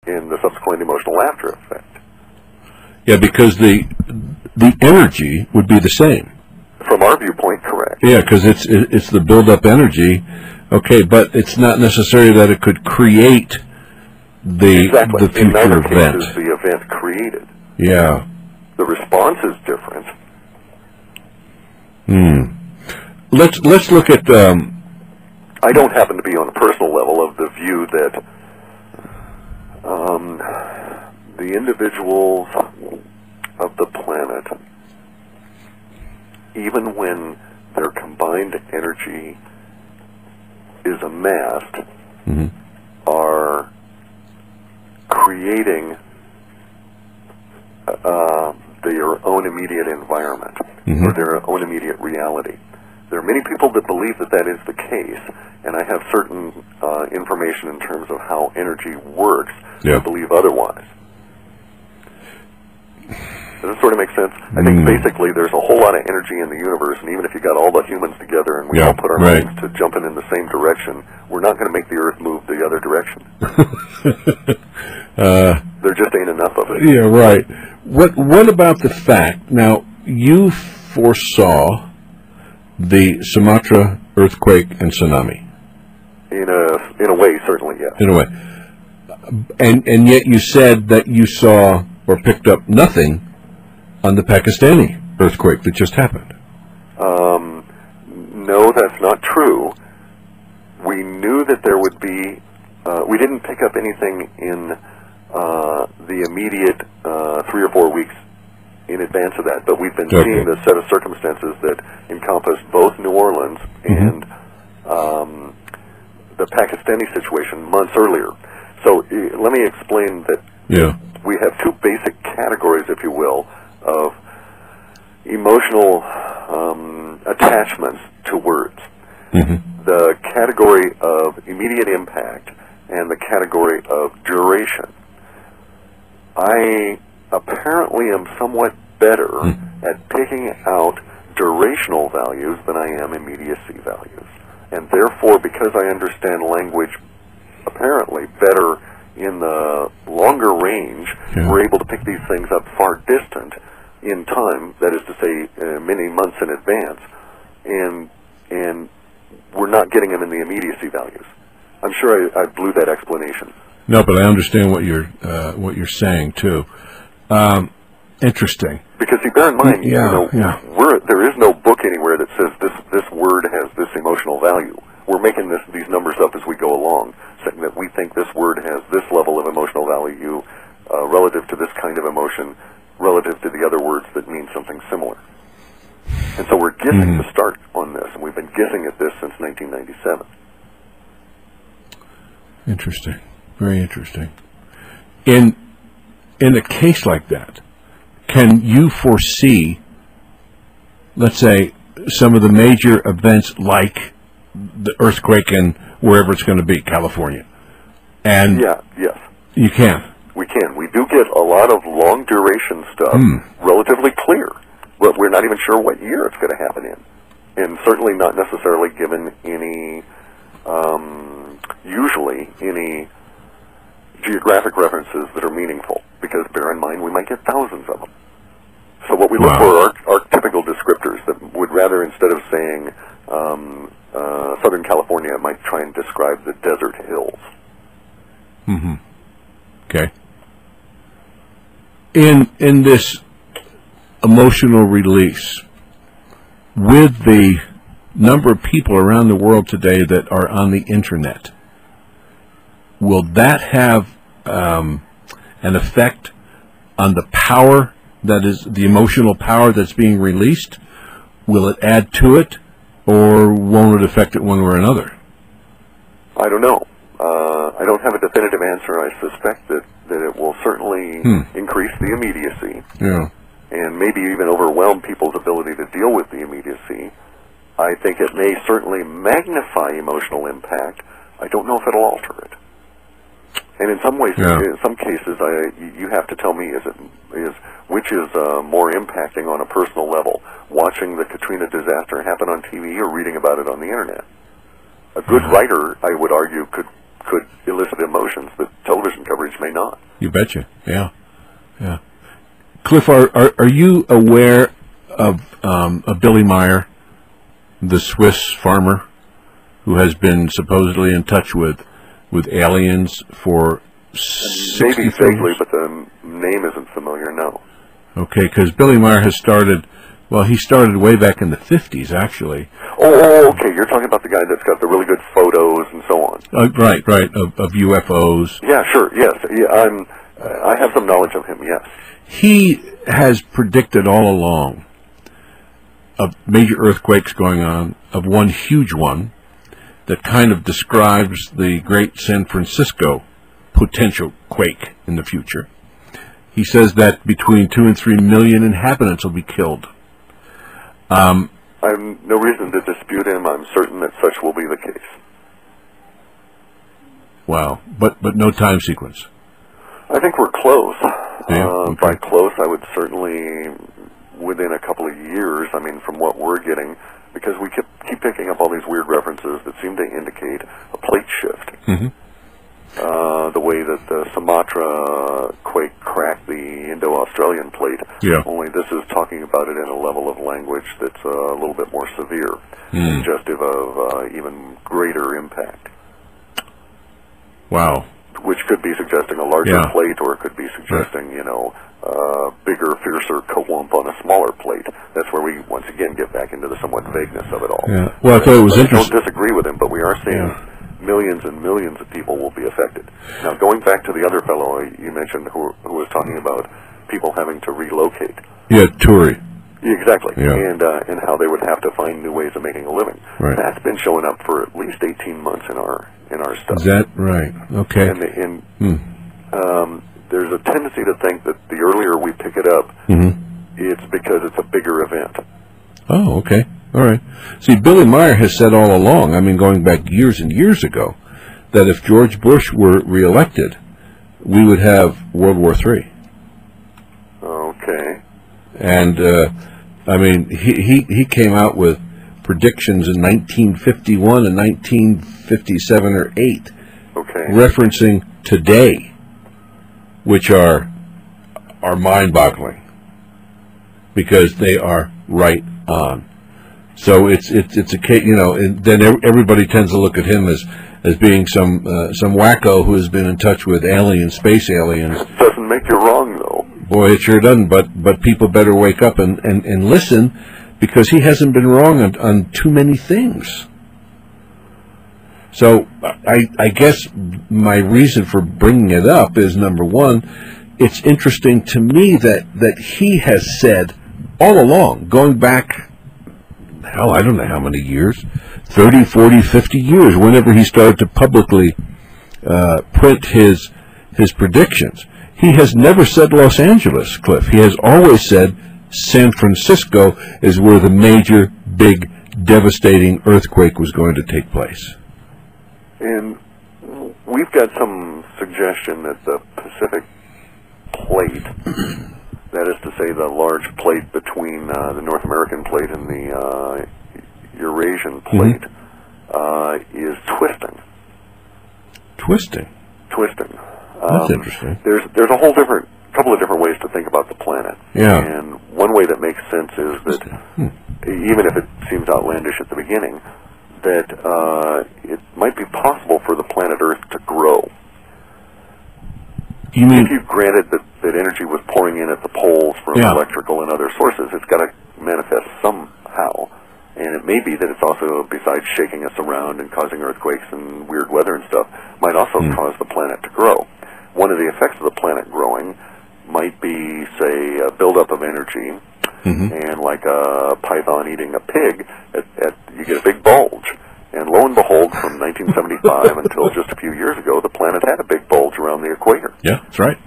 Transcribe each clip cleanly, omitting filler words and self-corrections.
in the subsequent emotional after effect. Yeah, because the energy would be the same. From our viewpoint, correct. Yeah, because it's the build-up energy. Okay, but it's not necessary that it could create the future in other event. cases, the event created. Yeah. The response is different. Let's look at. I don't happen to be on a personal level of the view that the individuals of the planet, even when their combined energy is amassed, are creating their own immediate environment or their own immediate reality. There are many people that believe that that is the case, and I have certain information in terms of how energy works that believe otherwise. Does that sort of make sense? I think basically there's a whole lot of energy in the universe, and even if you got all the humans together and we all put our minds to jumping in the same direction, we're not going to make the Earth move the other direction. There just ain't enough of it. Yeah, right. What about the fact, now, you foresaw the Sumatra earthquake and tsunami? In a way, certainly, yes. In a way. And yet you said that you saw or picked up nothing on the Pakistani earthquake that just happened. No, that's not true. We knew that there would be, we didn't pick up anything in the immediate 3 or 4 weeks in advance of that, but we've been seeing the set of circumstances that encompass both New Orleans and the Pakistani situation months earlier. So let me explain that we have two basic categories, if you will, of emotional attachments to words. The category of immediate impact and the category of duration. I apparently am somewhat better at picking out durational values than I am immediacy values. And therefore, because I understand language apparently better in the longer range, we're able to pick these things up far distant in time, that is to say, many months in advance, and we're not getting them in the immediacy values. I'm sure I blew that explanation. No, but I understand what you're saying too. Interesting. Because you bear in mind, there is no book anywhere that says this word has this emotional value. We're making these numbers up as we go along, saying that we think this word has this level of emotional value relative to this kind of emotion, relative to the other words that mean something similar. And so we're guessing to start on this, and we've been guessing at this since 1997. Interesting. Very interesting. In a case like that, can you foresee, let's say, some of the major events like the earthquake in wherever it's going to be, California? And yes. You can. We can. We do get a lot of long duration stuff relatively clear. We're not even sure what year it's going to happen in. And certainly not necessarily given any, usually any geographic references that are meaningful. Because bear in mind, we might get thousands of them. So what we look for are typical descriptors that would rather, instead of saying Southern California, it might try and describe the desert hills. Okay. In this emotional release, with the number of people around the world today that are on the internet, will that have an effect on the power that is the emotional power that's being released? Will it add to it, or won't it affect it one way or another? I don't know. I don't have a definitive answer. I suspect that it will certainly increase the immediacy and maybe even overwhelm people's ability to deal with the immediacy. I think it may certainly magnify emotional impact. I don't know if it'll alter it. And in some ways, in some cases, you have to tell me which is more impacting on a personal level, watching the Katrina disaster happen on TV or reading about it on the internet. A good writer, I would argue, could could elicit emotions that television coverage may not. You betcha. Yeah. Cliff, are you aware of Billy Meyer, the Swiss farmer, who has been supposedly in touch with aliens for 60 Maybe vaguely, but the name isn't familiar, no. Okay, because Billy Meyer has started, he started way back in the 50s, actually. Oh, okay, you're talking about the guy that's got the really good photos and so on. Right, of UFOs. Yeah, sure, yes. Yeah, I have some knowledge of him, yes. He has predicted all along of major earthquakes going on, of one huge one that kind of describes the great San Francisco potential quake in the future. He says that between 2 and 3 million inhabitants will be killed. I have no reason to dispute him. I'm certain that such will be the case. Wow, but no time sequence. I think we're close. Yeah, okay. By close, I would certainly, within a couple of years, I mean, from what we're getting, because we keep picking up all these weird references that seem to indicate a plate shift. Mm-hmm. The way that the Sumatra quake cracked the Indo-Australian plate, only this is talking about it in a level of language that's a little bit more severe, suggestive of even greater impact. Wow. Which could be suggesting a larger plate, or it could be suggesting, bigger, fiercer clump on a smaller plate. That's where we, once again, get back into the somewhat vagueness of it all. Yeah. Well, I thought it was interesting. I don't disagree with him, but we are seeing millions and millions of people will be affected. Now, going back to the other fellow you mentioned who was talking about people having to relocate. Yeah, Turi. Exactly. Yeah. And how they would have to find new ways of making a living. Right. That's been showing up for at least 18 months in our stuff. Is that right? Okay. And there's a tendency to think that the earlier we pick it up, it's because it's a bigger event. Oh, okay. All right. See, Billy Meyer has said all along, I mean, going back years and years ago, that if George Bush were reelected, we would have World War III. Okay. And, I mean, he came out with predictions in 1951 and 1957 or 8, referencing today, which are mind-boggling, because they are right on. So it's a case, and then everybody tends to look at him as being some wacko who has been in touch with space aliens. Doesn't make you wrong, though. Boy, it sure doesn't. But people better wake up and listen, because he hasn't been wrong on too many things. So I guess my reason for bringing it up is, number one, it's interesting to me that he has said all along, going back, I don't know how many years, 30, 40, 50 years, whenever he started to publicly print his predictions. He has never said Los Angeles, Cliff. He has always said San Francisco is where the major, big, devastating earthquake was going to take place. And we've got some suggestion that the Pacific plate, that is to say the large plate between the North American plate and the Eurasian plate, is twisting. Twisting. That's interesting. There's a couple of different ways to think about the planet. Yeah. And one way that makes sense is that, even if it seems outlandish at the beginning, that it might be possible for the planet Earth to grow. You mean, if you granted that energy was pouring in at the poles from electrical and other sources, it's got to manifest somehow. And it may be that it's also, besides shaking us around and causing earthquakes and weird weather and stuff, might also cause the planet to grow. One of the effects of the planet growing might be, say, a buildup of energy, and like a python eating a pig, you get a big bulge. And lo and behold, from 1975 until just a few years ago, the planet had a big bulge around the equator. Yeah, that's right.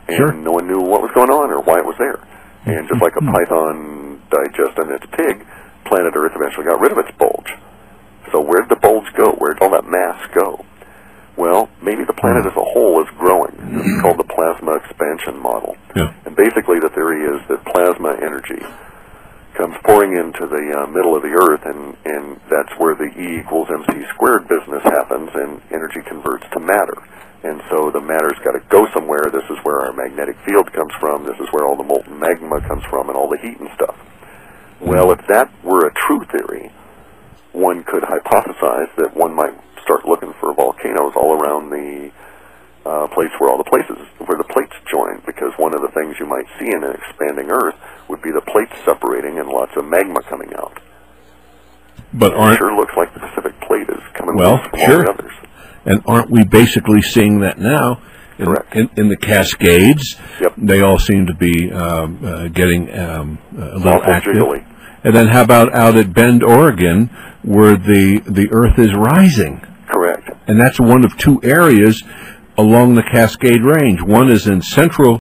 And no one knew what was going on or why it was there. And just like a python digesting its pig, planet Earth eventually got rid of its bulge. So where did the bulge go? Where did all that mass go? Well, maybe the planet as a whole is growing. This is called the plasma expansion model. Yeah. And basically the theory is that plasma energy comes pouring into the middle of the Earth, and that's where the E equals MC squared business happens, and energy converts to matter. And so the matter's got to go somewhere. This is where our magnetic field comes from. This is where all the molten magma comes from and all the heat and stuff. Well, if that were a true theory, one could hypothesize that one might start looking for volcanoes all around the place where the plates join, because one of the things you might see in an expanding Earth would be the plates separating and lots of magma coming out. But it sure looks like the Pacific Plate is coming from sure. all the others. And aren't we basically seeing that now? Correct. In the Cascades, yep. They all seem to be getting a little active. Jiggly. And then how about out at Bend, Oregon, where the Earth is rising? Correct. And that's one of two areas along the Cascade Range. One is in central